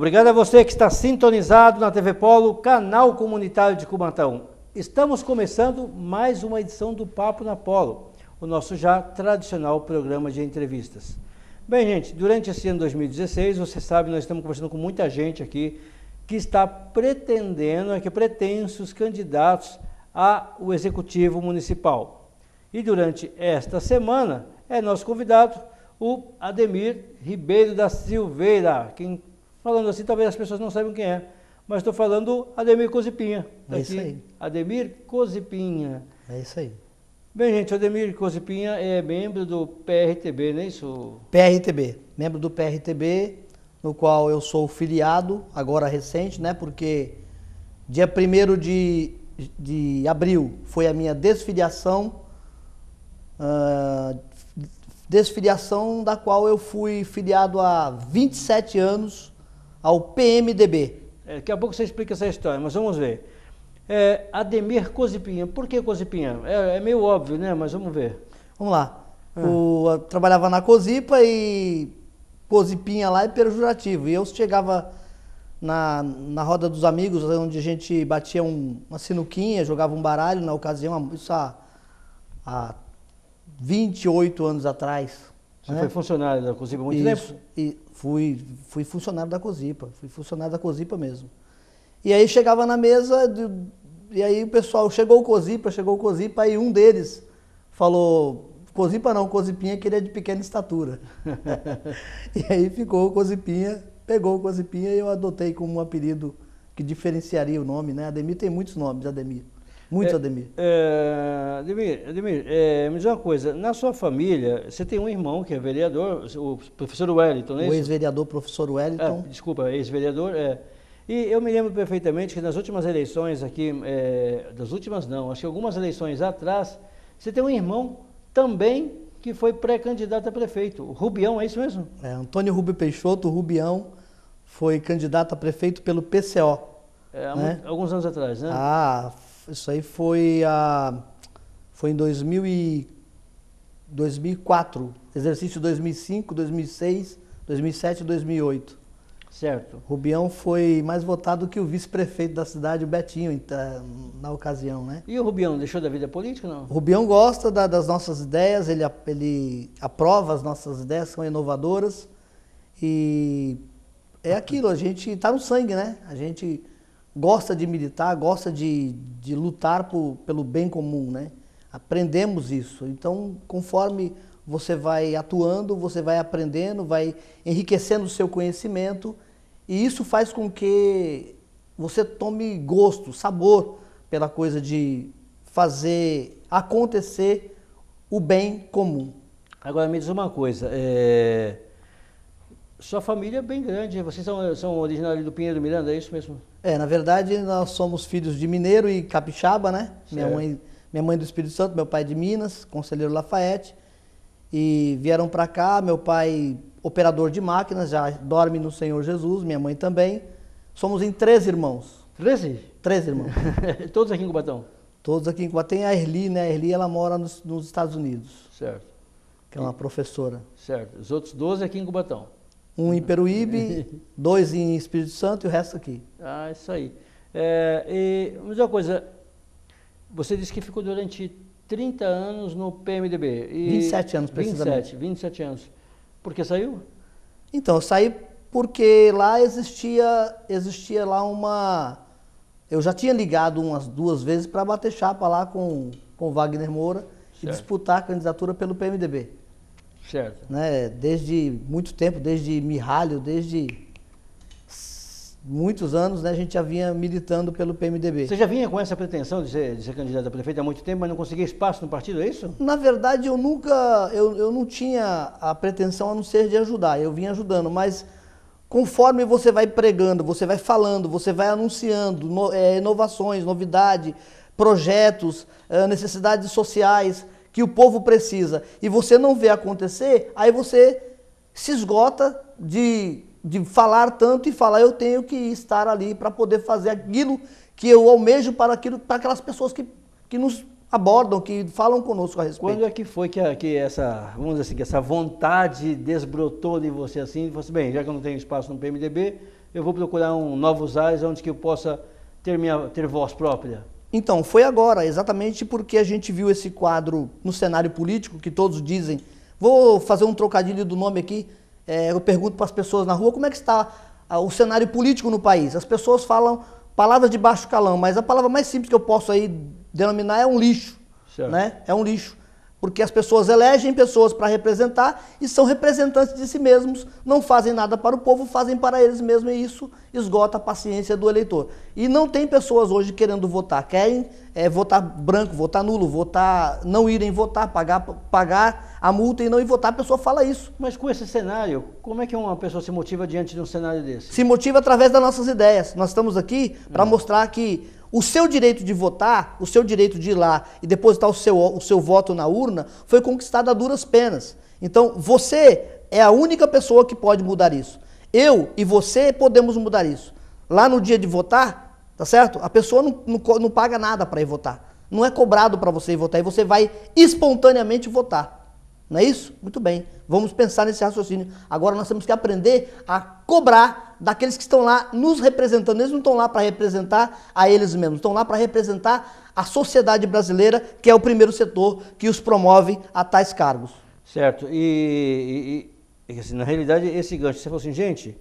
Obrigado a você que está sintonizado na TV Polo, canal comunitário de Cubatão. Estamos começando mais uma edição do Papo na Polo, o nosso já tradicional programa de entrevistas. Bem, gente, durante esse ano 2016, você sabe, nós estamos conversando com muita gente aqui que está pretendendo, que pretensos candidatos ao Executivo Municipal. E durante esta semana é nosso convidado o Ademir Ribeiro da Silveira. Quem, falando assim, talvez as pessoas não saibam quem é, mas estou falando do Ademir Cozipinha. É isso aí. Ademir Cozipinha. É isso aí. Bem, gente, o Ademir Cozipinha é membro do PRTB, não é isso? PRTB, membro do PRTB, no qual eu sou filiado, agora recente, né? Porque dia 1º de abril foi a minha desfiliação, desfiliação da qual eu fui filiado há 27 anos ao PMDB. Daqui a pouco você explica essa história, mas vamos ver. Ademir Cozipinha, por que Cozipinha? É meio óbvio, né? Mas vamos ver. Vamos lá. Eu trabalhava na Cozipa e Cozipinha lá é pejorativo. E eu chegava na roda dos amigos, onde a gente batia uma sinuquinha, jogava um baralho na ocasião, isso há 28 anos atrás. Você foi funcionário da Cozipa há muito tempo? E fui funcionário da Cozipa, fui funcionário da Cozipa mesmo. E aí chegava na mesa, e aí o pessoal, chegou o Cozipa, aí um deles falou, Cozipa não, Cozipinha, que ele é de pequena estatura. E aí ficou o Cozipinha, pegou o Cozipinha e eu adotei como um apelido que diferenciaria o nome, né? Ademir tem muitos nomes, Ademir. Muito Ademir. Ademir, me diz uma coisa, na sua família, você tem um irmão que é vereador, o professor Wellington, não é isso? O ex-vereador professor Wellington. Desculpa, ex-vereador, E eu me lembro perfeitamente que nas últimas eleições aqui, das últimas não, acho que algumas eleições atrás, você tem um irmão também que foi pré-candidato a prefeito, o Rubião, é isso mesmo? Antônio Rubio Peixoto, o Rubião, foi candidato a prefeito pelo PCO. Alguns anos atrás, né? Isso aí foi em 2004, exercício 2005, 2006, 2007 e 2008. Certo. Rubião foi mais votado que o vice-prefeito da cidade, o Betinho, na ocasião, né? E o Rubião deixou da vida política, não? O Rubião gosta das nossas ideias, ele aprova as nossas ideias, são inovadoras. E é aquilo, a gente está no sangue, né? A gente gosta de militar, gosta de lutar pelo bem comum, né? Aprendemos isso. Então, conforme você vai atuando, você vai aprendendo, vai enriquecendo o seu conhecimento e isso faz com que você tome gosto, sabor pela coisa de fazer acontecer o bem comum. Agora me diz uma coisa, sua família é bem grande, vocês são originários do Pinheiro do Miranda, é isso mesmo? Na verdade nós somos filhos de mineiro e capixaba, né? Minha mãe do Espírito Santo, meu pai de Minas, Conselheiro Lafayette. E vieram para cá, meu pai operador de máquinas, já dorme no Senhor Jesus, minha mãe também. Somos em 13 irmãos. 13? 13 irmãos. Todos aqui em Cubatão? Todos aqui em Cubatão. Tem a Erli, né? A Erli, ela mora nos Estados Unidos. Certo. Que é uma professora. Certo. Os outros 12 aqui em Cubatão? Um em Peruíbe, 2 em Espírito Santo e o resto aqui. Isso aí. Me diz uma coisa, você disse que ficou durante 30 anos no PMDB. 27 anos, precisamente. 27 anos. Por que saiu? Então, eu saí porque lá existia lá uma... Eu já tinha ligado umas 2 vezes para bater chapa lá com Wagner Moura e disputar a candidatura pelo PMDB. Certo. Né? Desde muito tempo, desde Mihalho, desde muitos anos, né, a gente já vinha militando pelo PMDB. Você já vinha com essa pretensão de ser candidato a prefeito há muito tempo, mas não conseguia espaço no partido, é isso? Na verdade, eu não tinha a pretensão a não ser de ajudar, eu vinha ajudando, mas conforme você vai pregando, você vai falando, você vai anunciando inovações, novidade, projetos, necessidades sociais que o povo precisa, e você não vê acontecer, aí você se esgota de falar tanto e falar, eu tenho que estar ali para poder fazer aquilo que eu almejo para aquelas pessoas que nos abordam, que falam conosco a respeito. Quando é que foi que essa, vamos dizer assim, que essa vontade desbrotou de você assim, e falou assim, bem, já que eu não tenho espaço no PMDB, eu vou procurar novos ares onde que eu possa ter voz própria? Então, foi agora, exatamente porque a gente viu esse quadro no cenário político, que todos dizem, vou fazer um trocadilho do nome aqui, eu pergunto para as pessoas na rua como é que está o cenário político no país. As pessoas falam palavras de baixo calão, mas a palavra mais simples que eu posso aí denominar é um lixo, né? É um lixo. Porque as pessoas elegem pessoas para representar e são representantes de si mesmos, não fazem nada para o povo, fazem para eles mesmos e isso esgota a paciência do eleitor. E não tem pessoas hoje querendo votar, querem votar branco, votar nulo, não irem votar, pagar a multa e não ir votar, a pessoa fala isso. Mas com esse cenário, como é que uma pessoa se motiva diante de um cenário desse? Se motiva através das nossas ideias. Nós estamos aqui para mostrar que o seu direito de votar, o seu direito de ir lá e depositar o seu voto na urna foi conquistado a duras penas. Então, você é a única pessoa que pode mudar isso. Eu e você podemos mudar isso. Lá no dia de votar, tá certo? A pessoa não paga nada para ir votar. Não é cobrado para você ir votar e você vai espontaneamente votar. Não é isso? Muito bem. Vamos pensar nesse raciocínio. Agora nós temos que aprender a cobrar daqueles que estão lá nos representando. Eles não estão lá para representar a eles mesmos, estão lá para representar a sociedade brasileira, que é o primeiro setor que os promove a tais cargos. Certo. E assim, na realidade, esse gancho, você falou assim, gente,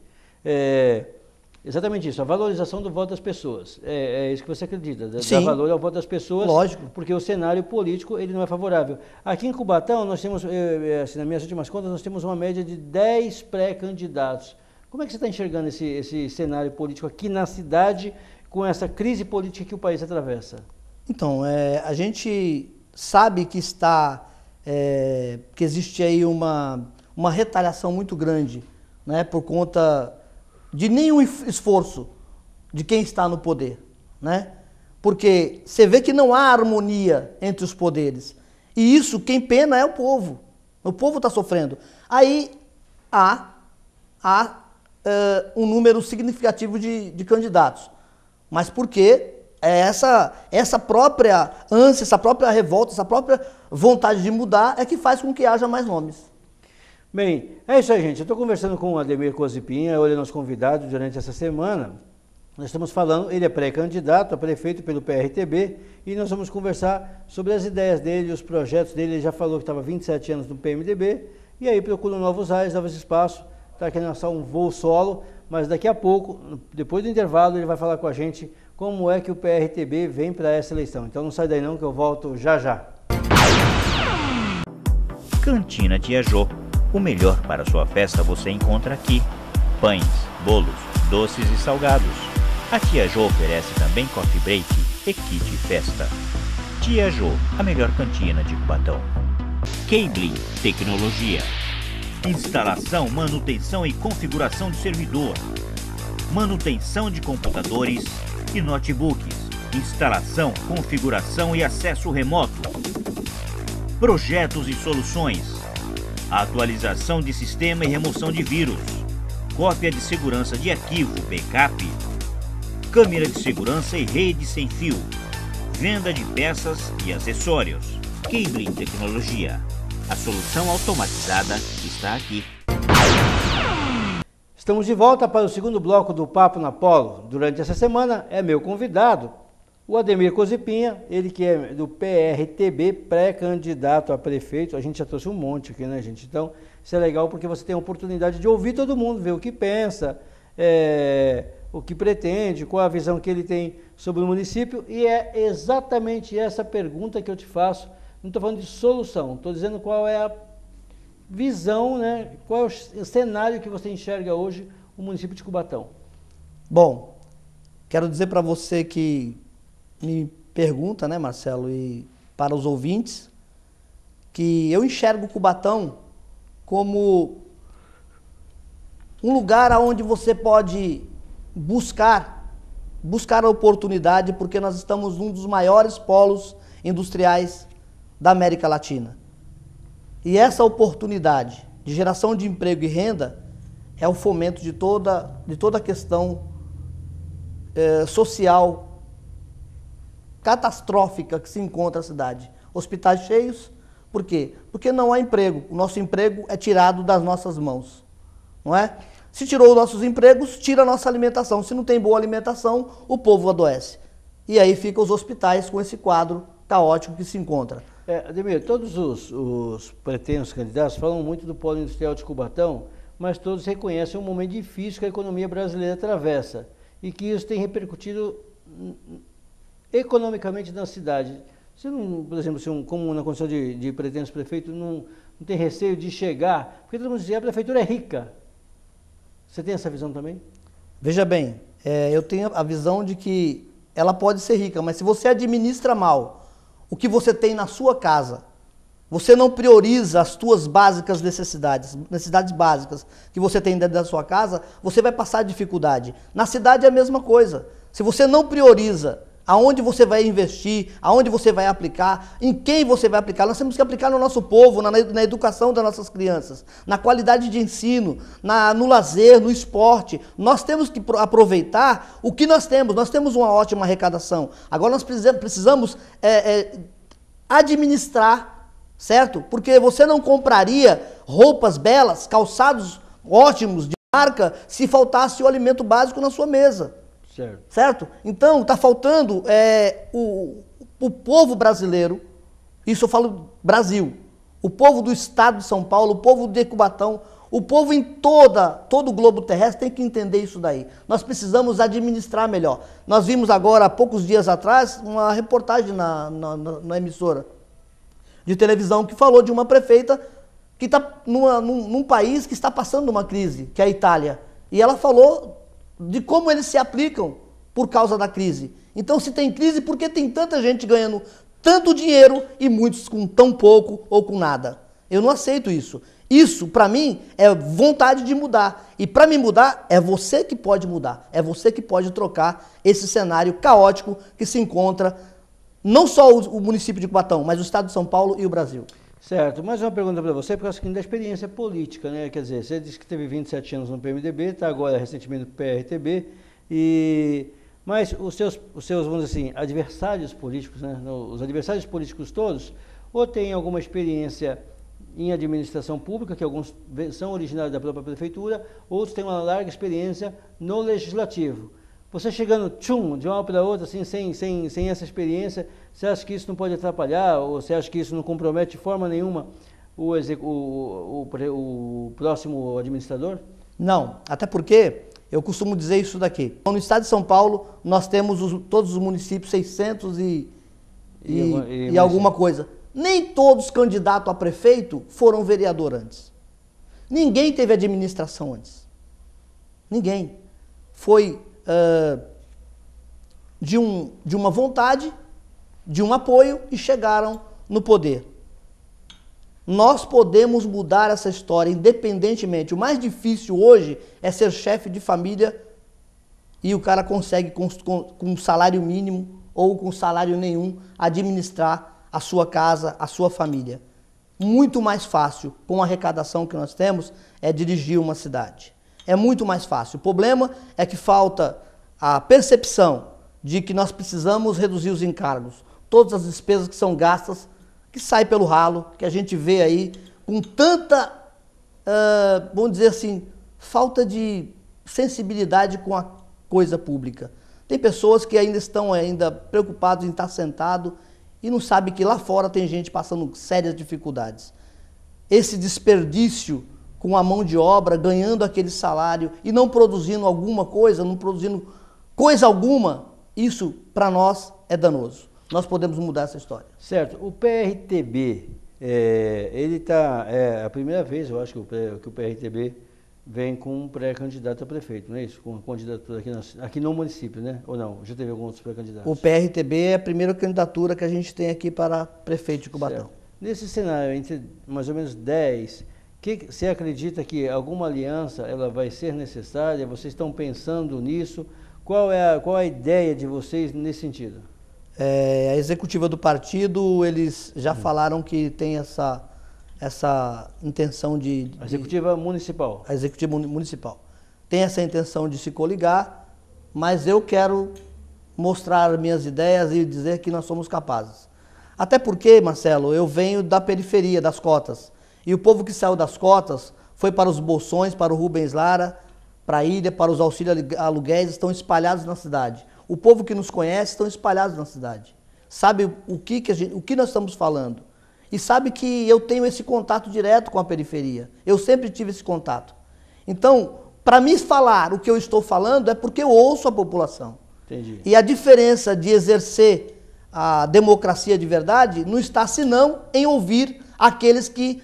exatamente isso, a valorização do voto das pessoas. É isso que você acredita, dar valor ao voto das pessoas. Lógico. Porque o cenário político ele não é favorável. Aqui em Cubatão, nós temos, assim, nas minhas últimas contas, nós temos uma média de 10 pré-candidatos. Como é que você está enxergando esse cenário político aqui na cidade, com essa crise política que o país atravessa? Então, a gente sabe que que existe aí uma retaliação muito grande, né, por conta de nenhum esforço de quem está no poder, né? Porque você vê que não há harmonia entre os poderes. E isso, quem pena é o povo. O povo está sofrendo. Aí há um número significativo de candidatos. Mas por quê? Essa própria ânsia, essa própria revolta, essa própria vontade de mudar é que faz com que haja mais nomes. Bem, é isso aí, gente. Eu estou conversando com o Ademir Cozipinha, ele é nosso convidado durante essa semana. Nós estamos falando, ele é pré-candidato a prefeito pelo PRTB e nós vamos conversar sobre as ideias dele, os projetos dele. Ele já falou que estava 27 anos no PMDB e aí procura novos ares, novos espaços, está querendo lançar um voo solo, mas daqui a pouco, depois do intervalo, ele vai falar com a gente como é que o PRTB vem para essa eleição. Então não sai daí não que eu volto já já. Cantina Tia Jô. O melhor para sua festa você encontra aqui. Pães, bolos, doces e salgados. A Tia Jô oferece também coffee break e kit festa. Tia Jô, a melhor cantina de Cubatão. Cabling Tecnologia. Instalação, manutenção e configuração de servidor. Manutenção de computadores e notebooks. Instalação, configuração e acesso remoto. Projetos e soluções. Atualização de sistema e remoção de vírus. Cópia de segurança de arquivo, backup. Câmera de segurança e rede sem fio. Venda de peças e acessórios. Cabling Tecnologia. A solução automatizada está aqui. Estamos de volta para o segundo bloco do Papo na Polo. Durante essa semana é meu convidado, o Ademir Cozipinha, ele que é do PRTB, pré-candidato a prefeito. A gente já trouxe um monte aqui, né, gente? Então, isso é legal porque você tem a oportunidade de ouvir todo mundo, ver o que pensa, o que pretende, qual a visão que ele tem sobre o município. E é exatamente essa pergunta que eu te faço. Não estou falando de solução, estou dizendo qual é a visão, né? Qual é o cenário que você enxerga hoje o município de Cubatão. Bom, quero dizer para você que me pergunta, né, Marcelo, e para os ouvintes, que eu enxergo Cubatão como um lugar onde você pode buscar a oportunidade, porque nós estamos num dos maiores polos industriais da América Latina. E essa oportunidade de geração de emprego e renda é o fomento de toda a questão social catastrófica que se encontra a cidade. Hospitais cheios, por quê? Porque não há emprego. O nosso emprego é tirado das nossas mãos, não é? Se tirou os nossos empregos, tira a nossa alimentação. Se não tem boa alimentação, o povo adoece. E aí ficam os hospitais com esse quadro caótico que se encontra. Ademir, todos os pretensos candidatos falam muito do polo industrial de Cubatão, mas todos reconhecem um momento difícil que a economia brasileira atravessa e que isso tem repercutido economicamente na cidade. Você não, por exemplo, como na condição de pretenso prefeito, não tem receio de chegar, porque todo mundo diz que a prefeitura é rica. Você tem essa visão também? Veja bem, eu tenho a visão de que ela pode ser rica, mas se você administra mal o que você tem na sua casa, você não prioriza as suas básicas necessidades básicas que você tem dentro da sua casa, você vai passar dificuldade. Na cidade é a mesma coisa. Se você não prioriza aonde você vai investir, aonde você vai aplicar, em quem você vai aplicar, nós temos que aplicar no nosso povo, na educação das nossas crianças, na qualidade de ensino, no lazer, no esporte. Nós temos que aproveitar o que nós temos. Nós temos uma ótima arrecadação. Agora nós precisamos administrar, certo? Porque você não compraria roupas belas, calçados ótimos, de marca, se faltasse o alimento básico na sua mesa. Certo? Então, está faltando o povo brasileiro, isso eu falo Brasil, o povo do estado de São Paulo, o povo de Cubatão, o povo em todo o globo terrestre tem que entender isso daí. Nós precisamos administrar melhor. Nós vimos agora, há poucos dias atrás, uma reportagem na emissora de televisão que falou de uma prefeita que está num país que está passando uma crise, que é a Itália. E ela falou de como eles se aplicam por causa da crise. Então, se tem crise, por que tem tanta gente ganhando tanto dinheiro e muitos com tão pouco ou com nada? Eu não aceito isso. Isso, para mim, é vontade de mudar. E para me mudar, é você que pode mudar. É você que pode trocar esse cenário caótico que se encontra não só o município de Cubatão, mas o estado de São Paulo e o Brasil. Certo, mais uma pergunta para você, por causa da experiência política, né? Quer dizer, você disse que teve 27 anos no PMDB, está agora recentemente no PRTB, mas os seus, vamos dizer assim, adversários políticos, né? Os adversários políticos todos, ou têm alguma experiência em administração pública, que alguns são originários da própria prefeitura, outros têm uma larga experiência no legislativo. Você chegando, de uma hora para outra, assim, sem essa experiência, você acha que isso não pode atrapalhar, ou você acha que isso não compromete de forma nenhuma o próximo administrador? Não, até porque eu costumo dizer isso daqui. No estado de São Paulo, nós temos todos os municípios 600 e alguma coisa. Nem todos candidatos a prefeito foram vereador antes. Ninguém teve administração antes. Ninguém. Foi de uma vontade, de um apoio e chegaram no poder. Nós podemos mudar essa história independentemente. O mais difícil hoje é ser chefe de família e o cara consegue com um salário mínimo ou com salário nenhum administrar a sua casa, a sua família. Muito mais fácil, com a arrecadação que nós temos, é dirigir uma cidade. É muito mais fácil. O problema é que falta a percepção de que nós precisamos reduzir os encargos. Todas as despesas que são gastas, que saem pelo ralo, que a gente vê aí com tanta, vamos dizer assim, falta de sensibilidade com a coisa pública. Tem pessoas que ainda estão preocupadas em estar sentado e não sabem que lá fora tem gente passando sérias dificuldades. Esse desperdício com a mão de obra, ganhando aquele salário e não produzindo alguma coisa, não produzindo coisa alguma, isso para nós é danoso. Nós podemos mudar essa história. Certo. O PRTB, ele está, a primeira vez, eu acho que o PRTB vem com um pré-candidato a prefeito, não é isso? Com uma candidatura aqui no município, né? Ou não? Já teve alguns outros pré-candidatos? O PRTB é a primeira candidatura que a gente tem aqui para prefeito de Cubatão. Certo. Nesse cenário, entre mais ou menos 10, você acredita que alguma aliança ela vai ser necessária? Vocês estão pensando nisso? Qual é a ideia de vocês nesse sentido? A executiva do partido, eles já falaram que tem essa intenção de... A executiva municipal? A executiva municipal. Tem essa intenção de se coligar, mas eu quero mostrar minhas ideias e dizer que nós somos capazes. Até porque, Marcelo, eu venho da periferia, das cotas. E o povo que saiu das cotas foi para os bolsões, para o Rubens Lara, para a ilha, para os auxílios aluguéis, estão espalhados na cidade. O povo que nos conhece estão espalhados na cidade. Sabe o que nós estamos falando. E sabe que eu tenho esse contato direto com a periferia. Eu sempre tive esse contato. Então, para me falar o que eu estou falando é porque eu ouço a população. Entendi. E a diferença de exercer a democracia de verdade não está senão em ouvir aqueles que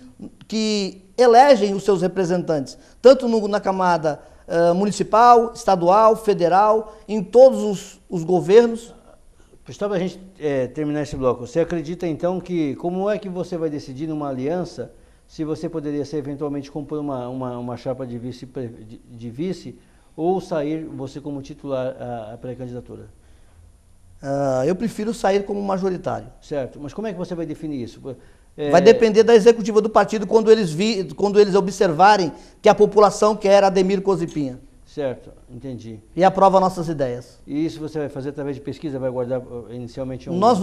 elegem os seus representantes, tanto na camada municipal, estadual, federal, em todos os governos. Só para a gente terminar esse bloco, você acredita então que, como é que você vai decidir numa aliança, se você poderia ser eventualmente compor uma chapa de vice ou sair você como titular à pré-candidatura? Eu prefiro sair como majoritário. Certo, mas como é que você vai definir isso? Vai depender da executiva do partido quando eles observarem que a população quer Ademir Cozipinha. Certo, entendi. E aprova nossas ideias. E isso você vai fazer através de pesquisa, vai guardar inicialmente Nós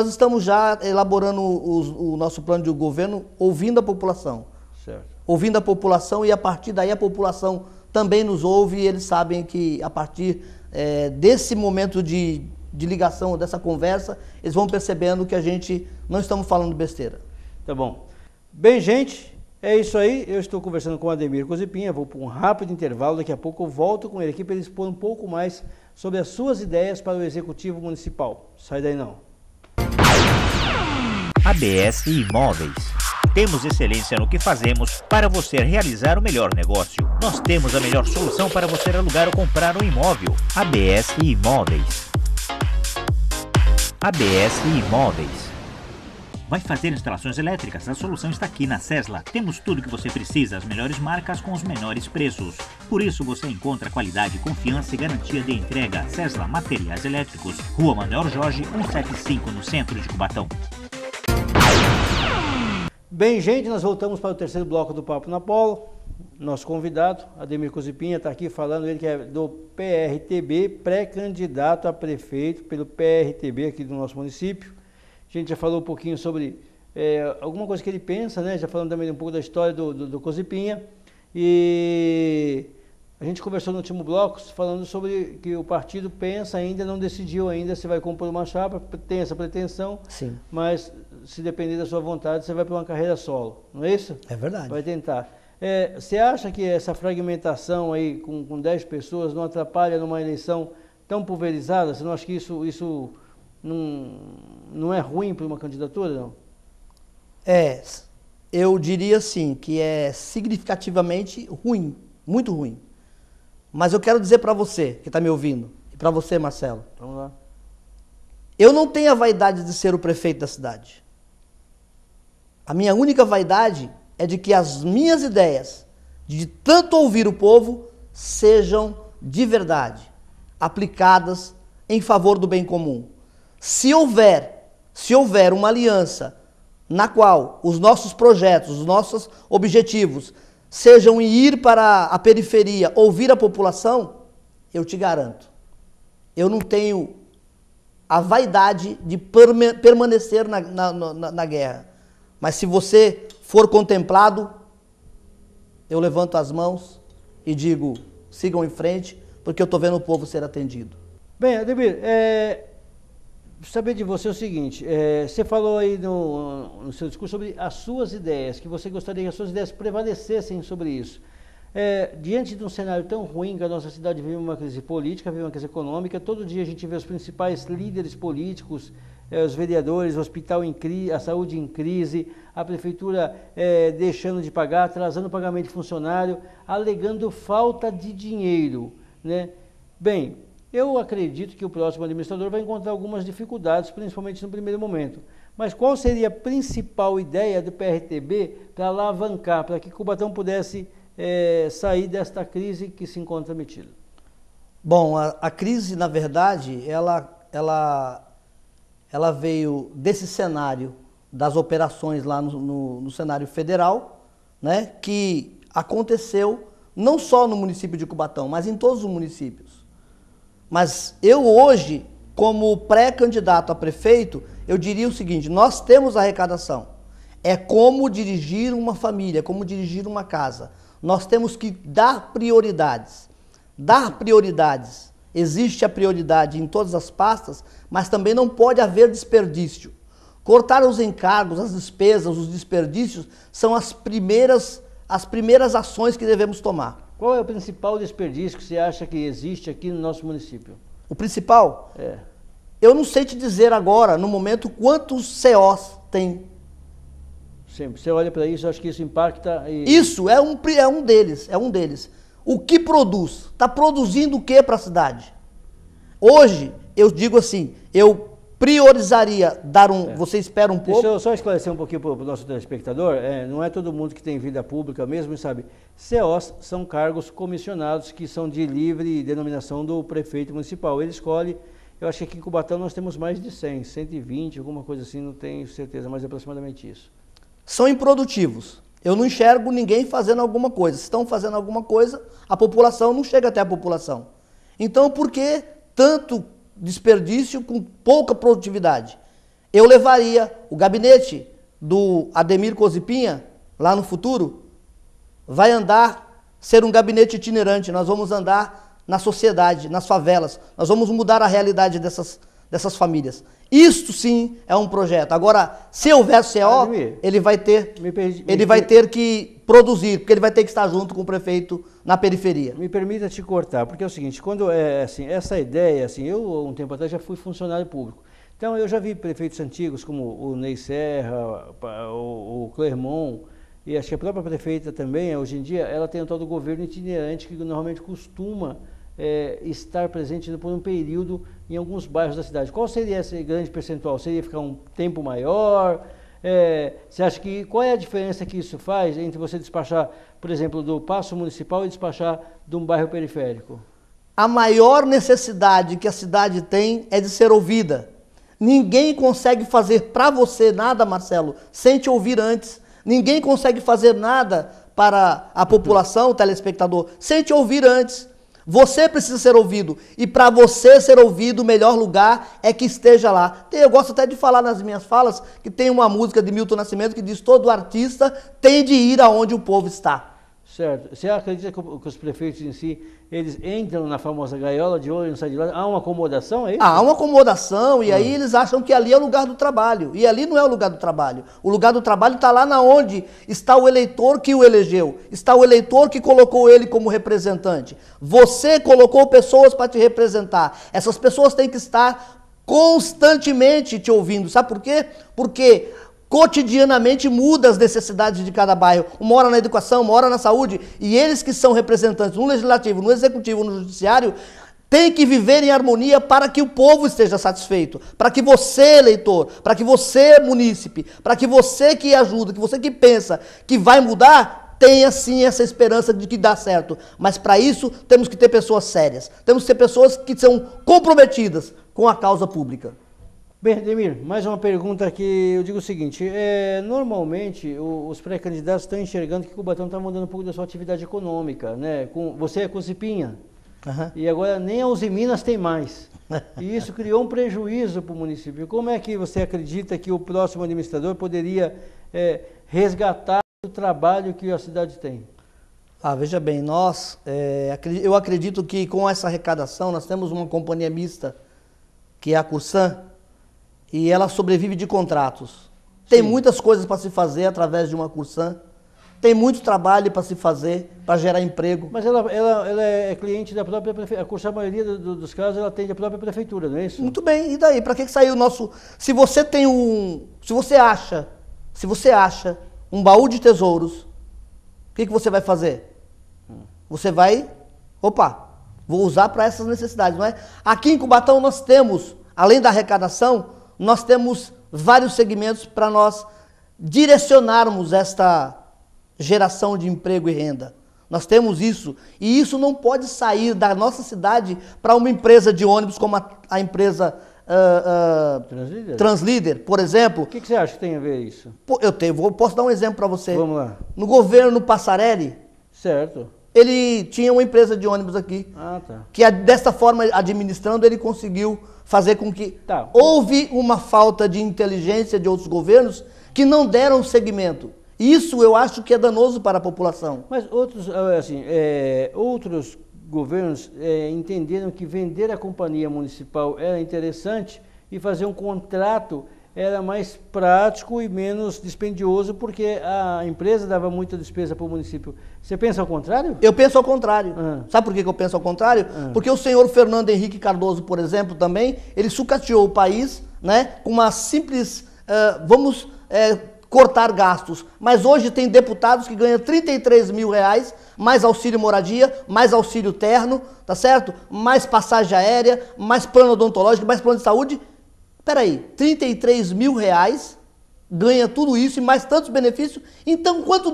estamos já elaborando o nosso plano de governo ouvindo a população. Certo. Ouvindo a população e a partir daí a população também nos ouve e eles sabem que a partir desse momento de ligação, dessa conversa, eles vão percebendo que a gente não estamos falando besteira. Tá bom. Bem, gente, é isso aí. Eu estou conversando com o Ademir Cozipinha, vou para um rápido intervalo, daqui a pouco eu volto com ele aqui para ele expor um pouco mais sobre as suas ideias para o Executivo Municipal. Sai daí não. ABS Imóveis. Temos excelência no que fazemos para você realizar o melhor negócio. Nós temos a melhor solução para você alugar ou comprar um imóvel. ABS Imóveis. ABS Imóveis. Vai fazer instalações elétricas? A solução está aqui na Sesla. Temos tudo que você precisa, as melhores marcas com os menores preços. Por isso você encontra qualidade, confiança e garantia de entrega. Sesla Materiais Elétricos, Rua Manuel Jorge, 175, no centro de Cubatão. Bem, gente, nós voltamos para o terceiro bloco do Papo na Polo. Nosso convidado, Ademir Cozipinha, está aqui falando, ele que é do PRTB, pré-candidato a prefeito pelo PRTB aqui do nosso município. A gente já falou um pouquinho sobre alguma coisa que ele pensa, né? Já falando também um pouco da história do Cozipinha. E a gente conversou no último bloco falando sobre que o partido pensa ainda, não decidiu ainda se vai compor uma chapa, tem essa pretensão. Sim. Mas se depender da sua vontade, você vai para uma carreira solo, não é isso? É verdade. Vai tentar. Você acha que essa fragmentação aí com 10 pessoas não atrapalha numa eleição tão pulverizada? Você não acha que isso não é ruim para uma candidatura, não? Eu diria sim, que é significativamente ruim, muito ruim. Mas eu quero dizer para você, que está me ouvindo, e para você, Marcelo. Vamos lá. Eu não tenho a vaidade de ser o prefeito da cidade. A minha única vaidade é de que as minhas ideias, de tanto ouvir o povo, sejam de verdade, aplicadas em favor do bem comum. Se houver uma aliança na qual os nossos projetos, os nossos objetivos sejam ir para a periferia, ouvir a população, eu te garanto, eu não tenho a vaidade de permanecer na guerra. Mas se você for contemplado, eu levanto as mãos e digo, sigam em frente, porque eu estou vendo o povo ser atendido. Bem, Ademir, saber de você é o seguinte, você falou aí no seu discurso sobre as suas ideias, que você gostaria que as suas ideias prevalecessem sobre isso. Diante de um cenário tão ruim que a nossa cidade vive uma crise política, vive uma crise econômica, todo dia a gente vê os principais líderes políticos, os vereadores, o hospital em crise, a saúde em crise, a prefeitura deixando de pagar, atrasando o pagamento de funcionário, alegando falta de dinheiro, né? Bem, eu acredito que o próximo administrador vai encontrar algumas dificuldades, principalmente no primeiro momento. Mas qual seria a principal ideia do PRTB para alavancar, para que Cubatão pudesse sair desta crise que se encontra metida? Bom, a crise, na verdade, ela veio desse cenário das operações lá no cenário federal, né, que aconteceu não só no município de Cubatão, mas em todos os municípios. Mas eu hoje, como pré-candidato a prefeito, eu diria o seguinte, nós temos arrecadação. É como dirigir uma família, como dirigir uma casa. Nós temos que dar prioridades. Dar prioridades. Existe a prioridade em todas as pastas, mas também não pode haver desperdício. Cortar os encargos, as despesas, os desperdícios, são as primeiras ações que devemos tomar. Qual é o principal desperdício que você acha que existe aqui no nosso município? O principal? É. Eu não sei te dizer agora, no momento, quantos COs tem. Sempre. Você olha para isso, acho que isso impacta... Isso é um deles. O que produz? Está produzindo o que para a cidade? Hoje, eu digo assim, eu priorizaria dar Você espera um pouco... Deixa eu só esclarecer um pouquinho para o nosso telespectador. Não é todo mundo que tem vida pública mesmo, sabe? COs são cargos comissionados que são de livre denominação do prefeito municipal. Ele escolhe... Eu acho que aqui em Cubatão nós temos mais de 100, 120, alguma coisa assim, não tenho certeza, mas é aproximadamente isso. São improdutivos. Eu não enxergo ninguém fazendo alguma coisa. Se estão fazendo alguma coisa, a população não chega até a população. Então, por que tanto desperdício com pouca produtividade? Eu levaria o gabinete do Ademir Cozipinha, lá no futuro, vai ser um gabinete itinerante. Nós vamos andar na sociedade, nas favelas. Nós vamos mudar a realidade dessas famílias. Isto sim é um projeto. Agora, se houver CO, Ademir, ele vai ter que produzir, porque ele vai ter que estar junto com o prefeito na periferia. Me permita te cortar, porque é o seguinte, quando é assim, essa ideia, assim, eu um tempo atrás já fui funcionário público. Então eu já vi prefeitos antigos como o Ney Serra, o Clermont, e acho que a própria prefeita também, hoje em dia, ela tem o tal do governo itinerante que normalmente costuma estar presente por um período em alguns bairros da cidade. Qual seria esse grande percentual? Seria ficar um tempo maior? Você acha que qual é a diferença que isso faz entre você despachar, por exemplo, do Paço Municipal e despachar de um bairro periférico? A maior necessidade que a cidade tem é de ser ouvida. Ninguém consegue fazer para você nada, Marcelo, sem te ouvir antes. Ninguém consegue fazer nada para a população, o telespectador, sem te ouvir antes. Você precisa ser ouvido. E para você ser ouvido, o melhor lugar é que esteja lá. Eu gosto até de falar nas minhas falas que tem uma música de Milton Nascimento que diz: todo artista tem de ir aonde o povo está. Certo. Você acredita que os prefeitos em si, eles entram na famosa gaiola de ouro e não saem de lá? Há uma acomodação, é isso? Há uma acomodação e aí eles acham que ali é o lugar do trabalho. E ali não é o lugar do trabalho. O lugar do trabalho está lá na onde está o eleitor que o elegeu. Está o eleitor que colocou ele como representante. Você colocou pessoas para te representar. Essas pessoas têm que estar constantemente te ouvindo. Sabe por quê? Porque cotidianamente muda as necessidades de cada bairro. Uma hora na educação, uma hora na saúde. E eles que são representantes no legislativo, no executivo, no judiciário, têm que viver em harmonia para que o povo esteja satisfeito. Para que você, eleitor, para que você, munícipe, para que você que ajuda, que você que pensa que vai mudar, tenha sim essa esperança de que dá certo. Mas para isso temos que ter pessoas sérias. Temos que ter pessoas que são comprometidas com a causa pública. Bem, Ademir, mais uma pergunta que eu digo o seguinte, normalmente os pré-candidatos estão enxergando que Cubatão está mudando um pouco da sua atividade econômica, né? Você é Cozipinha, e agora nem a Uzi Minas tem mais. E isso criou um prejuízo para o município. Como é que você acredita que o próximo administrador poderia resgatar o trabalho que a cidade tem? Veja bem, eu acredito que com essa arrecadação nós temos uma companhia mista, que é a Cursan, e ela sobrevive de contratos. Tem muitas coisas para se fazer através de uma Cursan, tem muito trabalho para se fazer, para gerar emprego. Mas ela é cliente da própria prefeitura, a Cursan, a maioria dos casos, ela atende a própria prefeitura, não é isso? Muito bem, e daí? Para que saiu o nosso... Se você acha um baú de tesouros, o que você vai fazer? Você vai... vou usar para essas necessidades, não é? Aqui em Cubatão nós temos, além da arrecadação, nós temos vários segmentos para nós direcionarmos esta geração de emprego e renda. Nós temos isso, e isso não pode sair da nossa cidade para uma empresa de ônibus como a empresa Translíder, por exemplo. O que você acha que tem a ver isso? Posso dar um exemplo para você. Vamos lá. No governo Passarelli, certo, ele tinha uma empresa de ônibus aqui. Ah, tá. Que dessa forma, administrando, ele conseguiu fazer com que houve uma falta de inteligência de outros governos que não deram segmento. Isso eu acho que é danoso para a população. Mas outros, assim, outros governos entenderam que vender a companhia municipal era interessante e fazer um contrato era mais prático e menos dispendioso, porque a empresa dava muita despesa para o município. Você pensa ao contrário? Eu penso ao contrário. Sabe por que eu penso ao contrário? Porque o senhor Fernando Henrique Cardoso, por exemplo, também, ele sucateou o país, né, com uma simples, cortar gastos. Mas hoje tem deputados que ganham 33 mil reais, mais auxílio moradia, mais auxílio terno, tá certo? Mais passagem aérea, mais plano odontológico, mais plano de saúde. Peraí, 33 mil reais, ganha tudo isso e mais tantos benefícios. Então, quantos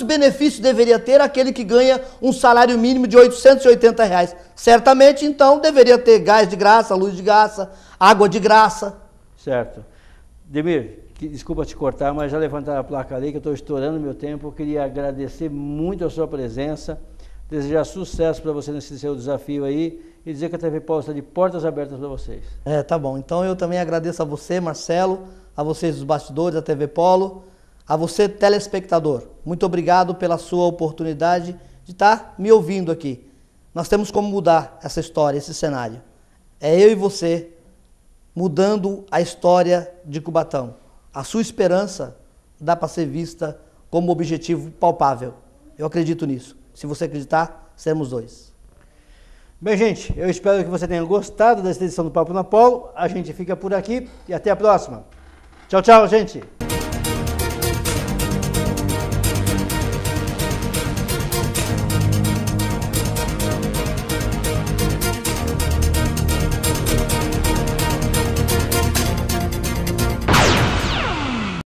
benefícios deveria ter aquele que ganha um salário mínimo de 880 reais? Certamente, então, deveria ter gás de graça, luz de graça, água de graça. Certo. Demir, desculpa te cortar, mas já levantaram a placa ali, que eu estou estourando meu tempo. Eu queria agradecer muito a sua presença, desejar sucesso para você nesse seu desafio aí e dizer que a TV Polo está de portas abertas para vocês. Tá bom. Então eu também agradeço a você, Marcelo, a vocês dos bastidores da TV Polo, a você, telespectador. Muito obrigado pela sua oportunidade de estar me ouvindo aqui. Nós temos como mudar essa história, esse cenário. É eu e você mudando a história de Cubatão. A sua esperança dá para ser vista como objetivo palpável. Eu acredito nisso. Se você acreditar, seremos dois. Bem, gente, eu espero que você tenha gostado dessa edição do Papo na Polo. A gente fica por aqui e até a próxima. Tchau, tchau, gente.